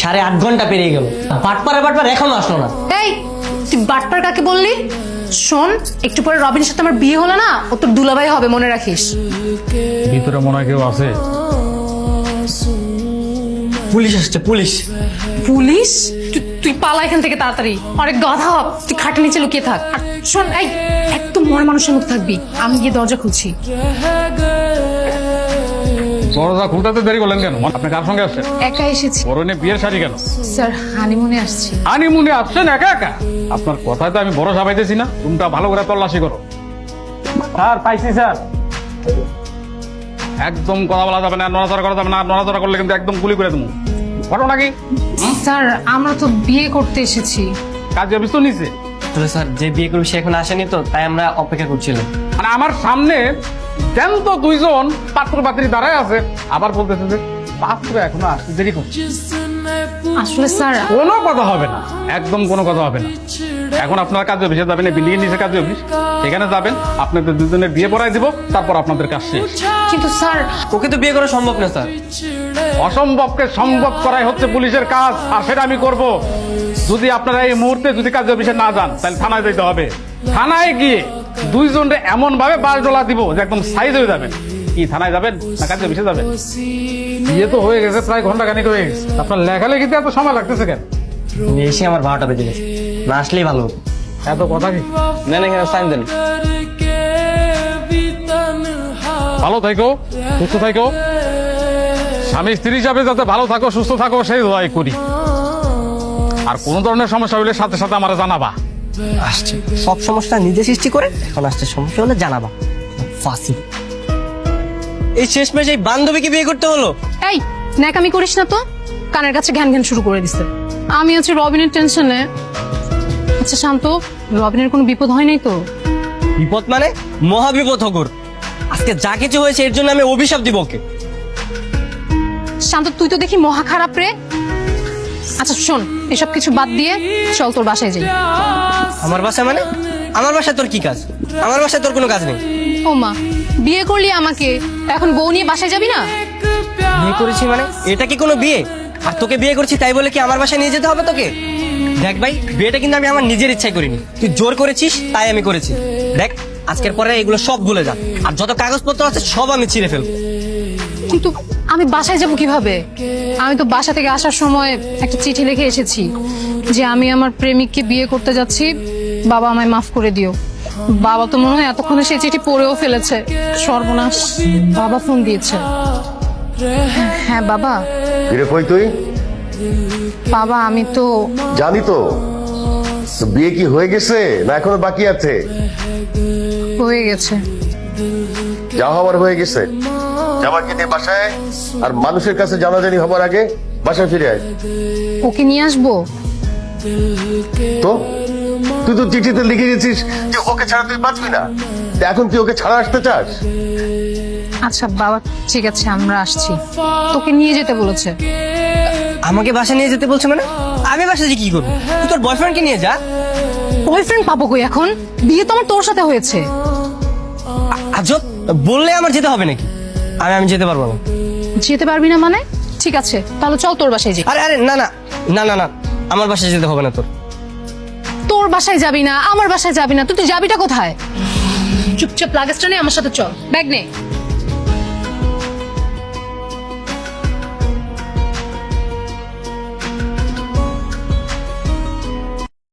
8.5 ঘন্টা পেরিয়ে গেল, বাটপার এখনো আসলো না। এই তুই বাটপার কাকে বললি? শোন, একটু পরে রবিনের সাথে আমার বিয়ে হলো না, ও তোর দুলাভাই হবে, মনে রাখিস। ভিতরে মনে হয় কেউ আছে। পুলিশ আসছে, পুলিশ। পুলিশ? তুই পালা এখান থেকে তাড়াতাড়ি, অনেক গাধা হব, তুই খাটের নিচে লুকিয়ে থাক। আর শোন, এই একদম মরা মানুষের মতো থাকবি, আমি গিয়ে দরজা খুলছি। দরজা খুলতে দেরি করলেন কেন? আপনি কার সঙ্গে আসছেন? একা এসেছি পরনে বিয়ের শাড়ি কেন? স্যার, হানিমুনে আসছি। হানিমুনে আসছেন একা একা? আপনার কথায় তো আমি ভরসা পাইতেছি না। রুমটা ভালো করে তল্লাশি করো। স্যার, পাইছি স্যার। একদম কথা বলা যাবে না, নড়াচড়া করা যাবে না। নড়াচড়া করলে কিন্তু একদম গুলি করে দেবো। ঘটনা কি? স্যার, আমরা তো বিয়ে করতে এসেছি। কাজে অফিস তো নিচে। আসলে স্যার, যে বিয়ে করবে সে এখন আসেনি তো, তাই আমরা অপেক্ষা করছিলাম। মানে আমার সামনে জ্যান্ত দুইজন পাত্র পাত্রী দাঁড়ায় আছে, আবার বলতেছে যে পাত্র এখনো আসতে দেরি করছে। আসলে স্যার, কোনো কথা হবে না, একদম কোনো কথা হবে না। এখন আপনার কাজে অফিসে যাবেন, বিল্ডিং এর নিচে কাজে অফিস, সেখানে যাবেন। আপনাদের দুজনের বিয়ে পড়াই দিব, তারপর আপনাদের কাজ শেষ। কিন্তু স্যার, ওকে তো বিয়ে করা সম্ভব না স্যার। অসম্ভবকে সম্ভব করাই হচ্ছে পুলিশের কাজ, আর সেটা আমি করব। যদি আপনারা এই মুহূর্তে যদি কাজে অফিসে না যান, তাহলে থানায় যেতে হবে। থানায় গিয়ে দুইজনরে এমন ভাবে বাস ডলা দিব যে একদম সাইজ হয়ে যাবেন। কি থানায় যাবেন না কাজে অফিসে যাবেন? বিয়ে তো হয়ে গেছে, প্রায় ঘন্টা খানিক হয়ে গেছে। আপনার লেখালেখিতে এত সময় লাগতেছে কেন? এসে আমার 12টা বেজে গেছে, না আসলেই ভালো হতো। এত কথা কি? না না, এখানে সাইন দেন। ভালো থাকো, সুস্থ থাকো। স্বামী স্ত্রী হিসাবে যাতে ভালো থাকো, সুস্থ থাকো, সেই দোয়াই করি। আর কোন ধরনের সমস্যা হলে সাথে সাথে আমার জানাবা। আসছে সব সমস্যা নিজে সৃষ্টি করে, এখন আসছে সমস্যা হলে জানাবা। ফাঁসি। এই শেষমেশ এই বান্ধবীকে বিয়ে করতে হলো। এই ন্যাকামি করিস না তো, কানের কাছে ঘ্যান ঘ্যান শুরু করে দিছে। আমি হচ্ছে রবিনের টেনশনে। আচ্ছা শান্ত, রবিনের কোনো বিপদ হয় নাই তো? বিপদ মানে মহা বিপদ হগর। আজকে যা কিছু হয়েছে এর জন্য আমি অভিশাপ দিব ওকে। শান্ত, তুই তো দেখি মহা খারাপ রে। আচ্ছা শোন, এসব কিছু বাদ দিয়ে চল তোর বাসায় যাই। আমার বাসায় মানে? আমার বাসায় তোর কি কাজ? আমার বাসায় তোর কোনো কাজ নেই। ও মা, বিয়ে করলি আমাকে, এখন বউ নিয়ে বাসায় যাবি না? বিয়ে করেছি মানে এটা কি কোনো বিয়ে? আর তোকে বিয়ে করছি তাই বলে কি আমার বাসায় নিয়ে যেতে হবে তোকে? দেখ ভাই, বিয়েটা কিন্তু আমি আমার নিজের ইচ্ছায় করিনি, তুই জোর করেছিস তাই আমি করেছি। দেখ, আজকের পরে এগুলো সব ভুলে যা, আর যত কাগজপত্র আছে সব আমি ছিঁড়ে ফেলবো। কিন্তু আমি বাসায় যাব কিভাবে? আমি তো বাসা থেকে আসার সময় একটা চিঠি লিখে এসেছি যে আমি আমার প্রেমিককে বিয়ে করতে যাচ্ছি, বাবা আমায় মাফ করে দিও। বাবা তো মনে হয় এতক্ষণে সেই চিঠি পড়েও ফেলেছে। সর্বনাশ, বাবা ফোন দিয়েছে। হ্যাঁ বাবা। ফিরে কই তুই? বাবা আমি তো জানি তো। তো বিয়ে কি হয়ে গেছে না এখনো বাকি আছে? হয়ে গেছে। যা হওয়ার হয়ে গেছে। জামাইকে নিয়ে বাসায়, আর মানুষের কাছে জানাজানি হবার আগে বাসায় ফিরে আয়। ওকে নিয়ে আসবো? তো তুই তো চিঠিতে লিখে গেছিস যে ওকে ছাড়া তুই বাঁচবি না, তা এখন তুই ওকে ছাড়া আসতে চাস? আচ্ছা বাবা, ঠিক আছে আমরা আসছি। তোকে নিয়ে যেতে বলেছে। আমাকে বাসায় নিয়ে যেতে বলছে মানে? আমি বাসায় যে কি করবো? তুই তোর বয়ফ্রেন্ডকে নিয়ে যা। বয়ফ্রেন্ড পাবো কই এখন? বিয়ে তো আমার তোর সাথে হয়েছে। আজব, বললে আমার যেতে হবে নাকি? আমি যেতে পারবো না। যেতে পারবি না মানে? ঠিক আছে তাহলে চল তোর বাসায় যাই। আরে আরে না না না না না, আমার বাসায় যেতে হবে না তোর। তোর বাসায় যাবি না, আমার বাসায় যাবি না, তুই যাবিটা কোথায়? চুপচাপ লাগেজটা নিয়ে আমার সাথে চল, ব্যাগ নে।